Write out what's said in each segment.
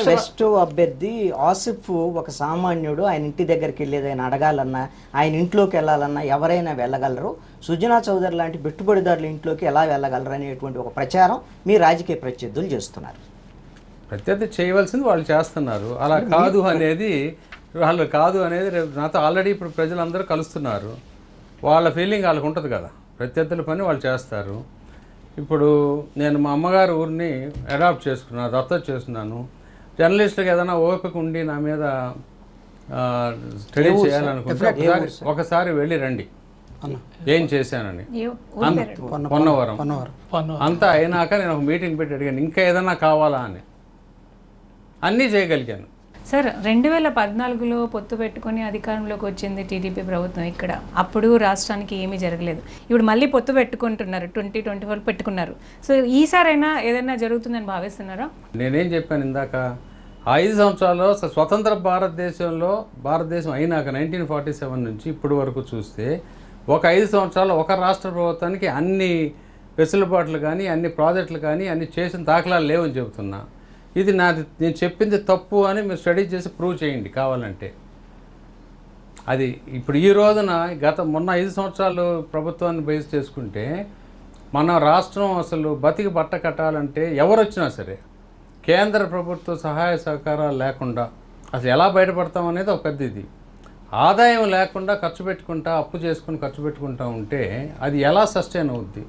West అభ్యర్థి ఆసిఫ్ ఒక సామాన్యుడు, ఆయన ఇంటి దగ్గరికి వెళ్ళేది ఆయన అడగాలన్నా, ఆయన ఇంట్లోకి వెళ్ళాలన్నా ఎవరైనా వెళ్ళగలరు. సుజనా చౌదరి లాంటి పెట్టుబడిదారుల ఇంట్లోకి ఎలా వెళ్ళగలరు అనేటువంటి ఒక ప్రచారం మీ రాజకీయ ప్రత్యర్థులు చేస్తున్నారు. ప్రత్యర్థి చేయవలసింది వాళ్ళు చేస్తున్నారు. అలా కాదు అనేది వాళ్ళు కాదు అనేది నాతో ఆల్రెడీ ఇప్పుడు ప్రజలందరూ కలుస్తున్నారు. వాళ్ళ ఫీలింగ్ వాళ్ళకు ఉంటుంది కదా, ప్రత్యర్థుల పని వాళ్ళు చేస్తారు. ఇప్పుడు నేను మా అమ్మగారు ఊరిని అడాప్ట్ చేసుకున్నాను, దత్తత చేస్తున్నాను. జర్నలిస్టులకు ఏదైనా ఓపిక ఉండి నా మీద స్టడీ చేయాలనుకుంటే ఒకసారి వెళ్ళి రండి ఏం చేశానని. పొన్నవరం అంతా అయినాక నేను ఒక మీటింగ్ పెట్టి అడిగాను ఇంకా ఏదైనా కావాలా అని. అన్నీ చేయగలిగాను. సార్ 2014లో పొత్తు పెట్టుకొని అధికారంలోకి వచ్చింది టీడీపీ ప్రభుత్వం ఇక్కడ. అప్పుడు రాష్ట్రానికి ఏమీ జరగలేదు. ఇప్పుడు మళ్ళీ పొత్తు పెట్టుకుంటున్నారు, 2024 పెట్టుకున్నారు. సో ఈసారైనా ఏదైనా జరుగుతుందని భావిస్తున్నారా? నేనేం చెప్పాను ఇందాక, 5 సంవత్సరాల్లో స్వతంత్ర భారతదేశం అయినాక 1947 నుంచి ఇప్పటి వరకు చూస్తే ఒక 5 సంవత్సరాలు ఒక రాష్ట్ర ప్రభుత్వానికి అన్ని వెసులుబాట్లు కానీ అన్ని ప్రాజెక్టులు కానీ అన్ని చేసిన దాఖలాలు లేవని చెబుతున్నా. ఇది నేను చెప్పింది తప్పు అని మీరు స్టడీ చేసి ప్రూవ్ చేయండి కావాలంటే. అది ఇప్పుడు ఈ రోజున మొన్న 5 సంవత్సరాలు ప్రభుత్వాన్ని బేస్ చేసుకుంటే మన రాష్ట్రం అసలు బతికి బట్ట కట్టాలంటే ఎవరు వచ్చినా సరే కేంద్ర ప్రభుత్వ సహాయ సహకారాలు లేకుండా అసలు ఎలా బయటపడతాం అనేది ఒక పెద్ద ఇది. ఆదాయం లేకుండా ఖర్చు పెట్టుకుంటా, అప్పు చేసుకుని ఖర్చు పెట్టుకుంటా ఉంటే అది ఎలా సస్టైన్ అవుద్ది?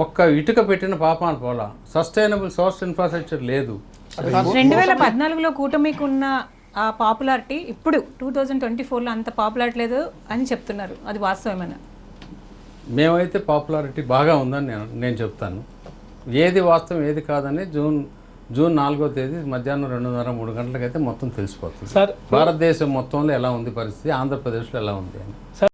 ఒక్క ఇటుక పెట్టిన పాపాన పోలా. సస్టైనబుల్ సోర్స్ ఇన్ఫ్రాస్ట్రక్చర్ లేదు. 2014లో కూటమికి ఉన్న ఆ పాపులారిటీ ఇప్పుడు 2024లో అంత పాపులారిటీ లేదు అని చెప్తున్నారు. అది వాస్తవమేనా? మేమైతే పాపులారిటీ బాగా ఉందని నేను చెప్తాను. ఏది వాస్తవం ఏది కాదని జూన్ 4వ తేదీ మధ్యాహ్నం 2:30-3 గంటలకైతే మొత్తం తెలిసిపోతుంది. భారతదేశం మొత్తంలో ఎలా ఉంది పరిస్థితి, ఆంధ్రప్రదేశ్లో ఎలా ఉంది అని.